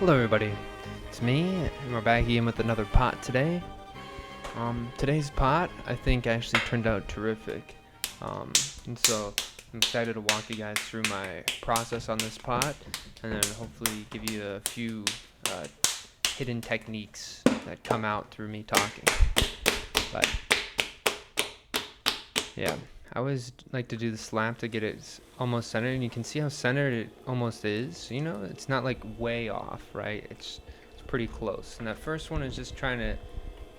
Hello everybody, it's me, and we're back again with another pot today. Today's pot, I think, actually turned out terrific. And so I'm excited to walk you guys through my process on this pot, and then hopefully give you a few uh, hidden techniques that come out through me talking. But yeah, I always like to do the slap to get it almost centered, and you can see how centered it almost is. You know, it's not like way off, right? It's pretty close. And that first one is just trying to,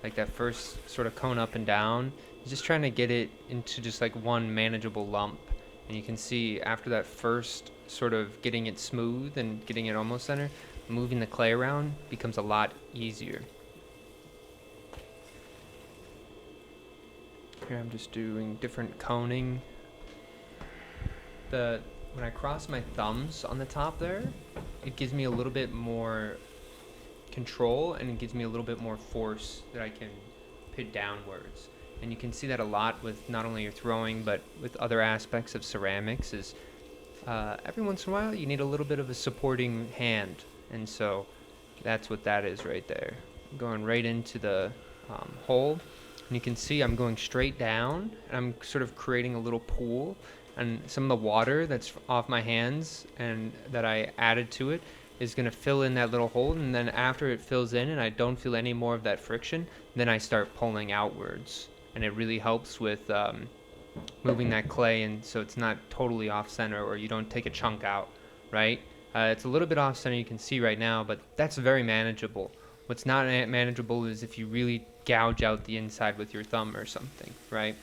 like that first sort of cone up and down, is just trying to get it into just like one manageable lump. And you can see after that first sort of getting it smooth and getting it almost center, moving the clay around becomes a lot easier. Here I'm just doing different coning. When I cross my thumbs on the top there, it gives me a little bit more control, and it gives me a little bit more force that I can put downwards. And you can see that a lot with not only your throwing but with other aspects of ceramics is every once in a while you need a little bit of a supporting hand, and so that's what that is right there. I'm going right into the hole, and you can see I'm going straight down, and I'm sort of creating a little pool, and some of the water that's off my hands and that I added to it is going to fill in that little hole, and then after it fills in and I don't feel any more of that friction, then I start pulling outwards, and it really helps with moving that clay, and so it's not totally off center or you don't take a chunk out, right? It's a little bit off center, you can see right now, but that's very manageable. What's not manageable is if you really gouge out the inside with your thumb or something, right?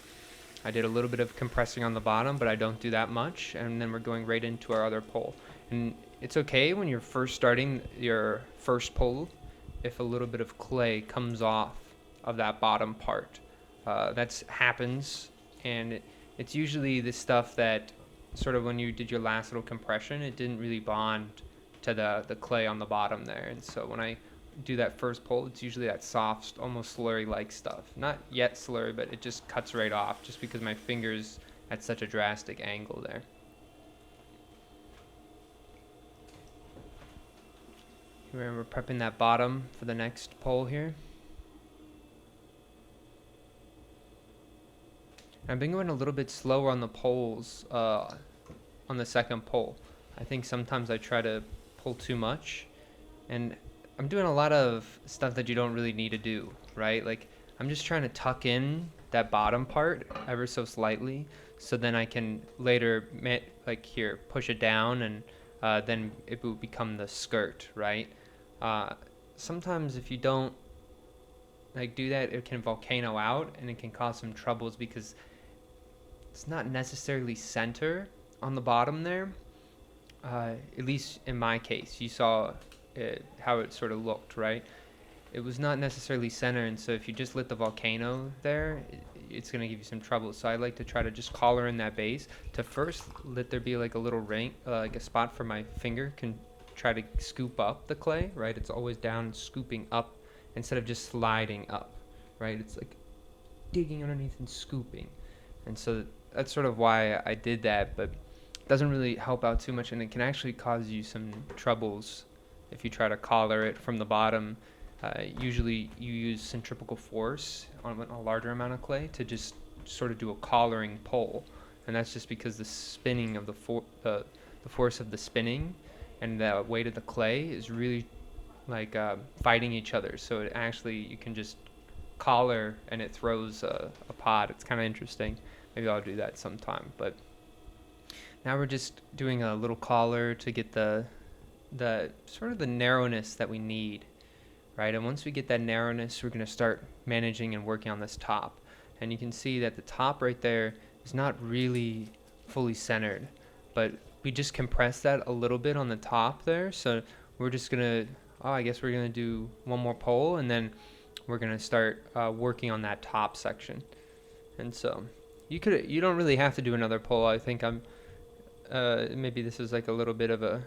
I did a little bit of compressing on the bottom, but I don't do that much, and then we're going right into our other pull. And it's okay when you're first starting your first pull if a little bit of clay comes off of that bottom part. That happens, and it's usually the stuff that sort of when you did your last little compression, it didn't really bond to the clay on the bottom there. And so when I do that first pull, it's usually that soft, almost slurry-like stuff. Not yet slurry, but it just cuts right off just because my finger's at such a drastic angle there. Here we're prepping that bottom for the next pull here. I've been going a little bit slower on the pulls on the second pull. I think sometimes I try to pull too much, and I'm doing a lot of stuff that you don't really need to do, right? Like I'm just trying to tuck in that bottom part ever so slightly, so then I can later, like here, push it down, and then it will become the skirt, right? Sometimes if you don't like do that, it can volcano out, and it can cause some troubles because it's not necessarily center on the bottom there. At least in my case, you saw how it sort of looked, right? It was not necessarily center, and so if you just lit the volcano there, it's going to give you some trouble. So I like to try to just collar in that base to first let there be like a little ring, like a spot for my finger can try to scoop up the clay, right? It's always down scooping up instead of just sliding up, right? It's like digging underneath and scooping. And so that's sort of why I did that, but it doesn't really help out too much, and it can actually cause you some troubles if you try to collar it from the bottom. Usually you use centrifugal force on a larger amount of clay to just sort of do a collaring pull, and that's just because the spinning of the force of the spinning and the weight of the clay is really like fighting each other. So it actually, you can just collar and it throws a pot. It's kind of interesting. Maybe I'll do that sometime. But now we're just doing a little collar to get the sort of the narrowness that we need, right? And once we get that narrowness, we're going to start managing and working on this top. And you can see that the top right there is not really fully centered, but we just compressed that a little bit on the top there. So we're just going to, I guess we're going to do one more pull, and then we're going to start working on that top section. And so you don't really have to do another pull. I think maybe this is like a little bit of a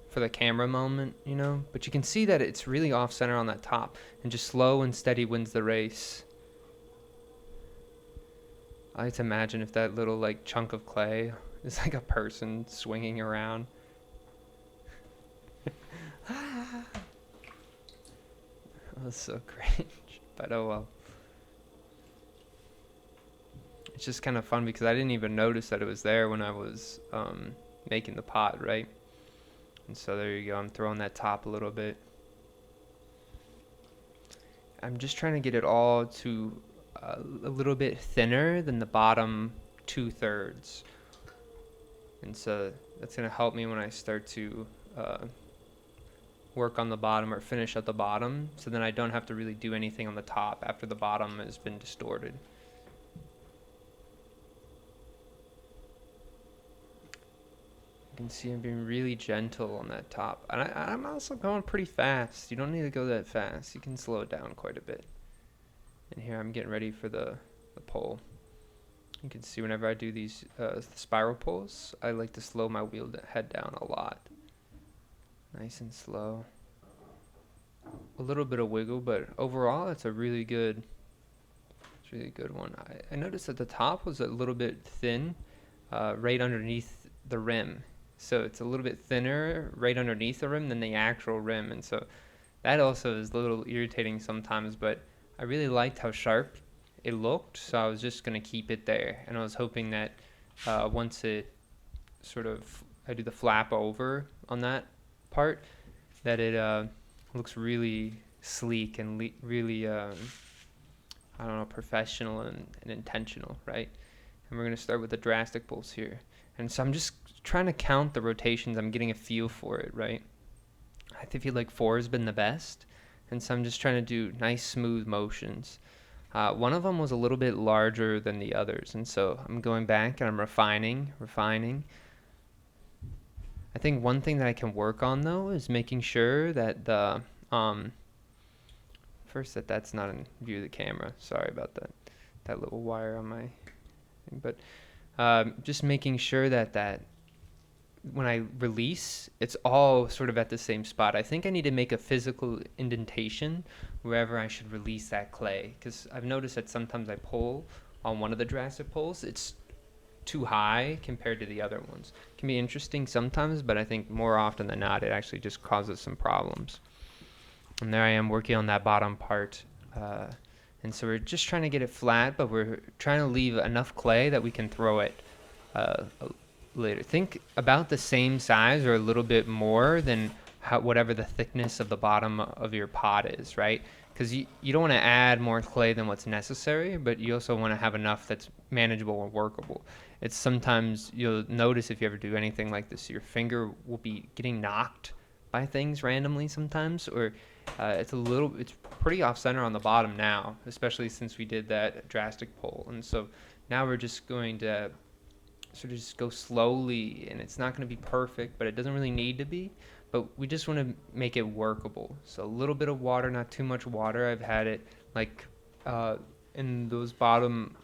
for the camera moment, you know, but you can see that it's really off center on that top, and just slow and steady wins the race. I like to imagine if that little like chunk of clay is like a person swinging around. That was so cringe, but oh well. It's just kind of fun because I didn't even notice that it was there when I was making the pot, right? And so there you go, I'm throwing that top a little bit. I'm just trying to get it all to a little bit thinner than the bottom 2/3. And so that's going to help me when I start to work on the bottom or finish at the bottom, so then I don't have to really do anything on the top after the bottom has been distorted. You can see I'm being really gentle on that top. And I'm also going pretty fast. You don't need to go that fast. You can slow it down quite a bit. And here I'm getting ready for the pole. You can see whenever I do these spiral pulls, I like to slow my wheel head down a lot. Nice and slow. A little bit of wiggle, but overall it's a really good one. I noticed that the top was a little bit thin right underneath the rim. So it's a little bit thinner right underneath the rim than the actual rim. And so that also is a little irritating sometimes, but I really liked how sharp it looked. So I was just going to keep it there. And I was hoping that once it I do the flap over on that part, that it looks really sleek and really, I don't know, professional and intentional, right? And we're going to start with the drastic pulls here. And so I'm just trying to count the rotations. I'm getting a feel for it, right? I feel like 4 has been the best. And so I'm just trying to do nice, smooth motions. One of them was a little bit larger than the others. And so I'm going back and I'm refining. I think one thing that I can work on, though, is making sure that the... first, that's not in view of the camera. Sorry about that little wire on my thing. But just making sure that when I release, it's all sort of at the same spot. I think I need to make a physical indentation wherever I should release that clay, because I've noticed that sometimes I pull on one of the drastic pulls, it's too high compared to the other ones. It can be interesting sometimes, but I think more often than not, it actually just causes some problems. And there I am working on that bottom part. And so we're just trying to get it flat, but we're trying to leave enough clay that we can throw it later. Think about the same size or a little bit more than whatever the thickness of the bottom of your pot is, right? Because you don't want to add more clay than what's necessary, but you also want to have enough that's manageable and workable. It's sometimes you'll notice if you ever do anything like this, your finger will be getting knocked by things randomly sometimes, or it's pretty off center on the bottom now, especially since we did that drastic pull. And so now we're just going to sort of just go slowly, and it's not going to be perfect, but it doesn't really need to be. But we just want to make it workable. So a little bit of water, not too much water. I've had it like in those bottom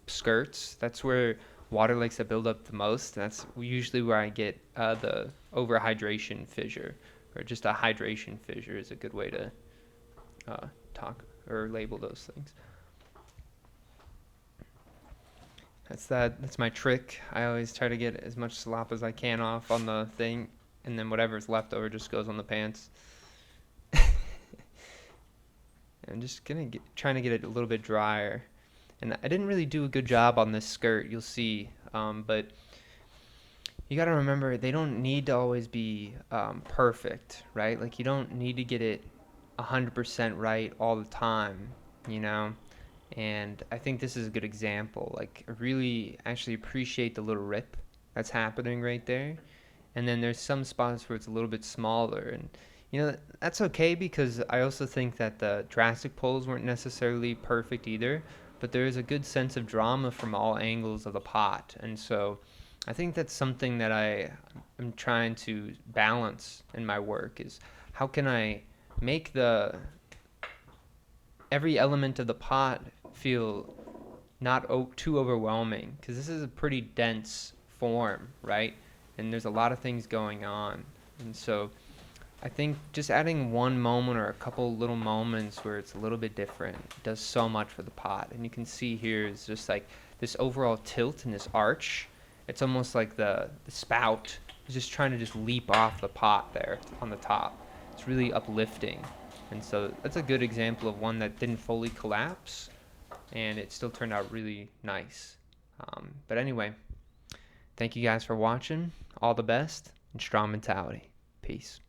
skirts. That's where water likes to build up the most. That's usually where I get the overhydration fissure, or just a hydration fissure is a good way to talk or label those things. That's my trick. I always try to get as much slop as I can off on the thing, and then whatever's left over just goes on the pants. I'm just trying to get it a little bit drier. And I didn't really do a good job on this skirt, you'll see. But you got to remember, they don't need to always be perfect, right? Like, you don't need to get it 100% right all the time, you know? And I think this is a good example. Like, I really actually appreciate the little rip that's happening right there. And then there's some spots where it's a little bit smaller. And, you know, that's okay, because I also think that the drastic pulls weren't necessarily perfect either. But there is a good sense of drama from all angles of the pot. And so I think that's something that I am trying to balance in my work, is how can I make every element of the pot feel not too overwhelming, because this is a pretty dense form, right? And there's a lot of things going on. And so I think just adding one moment or a couple little moments where it's a little bit different does so much for the pot. And you can see here is just like this overall tilt and this arch. It's almost like the spout is just trying to just leap off the pot there on the top. it's really uplifting. And so that's a good example of one that didn't fully collapse, and it still turned out really nice. But anyway, thank you guys for watching. All the best and strong mentality. Peace.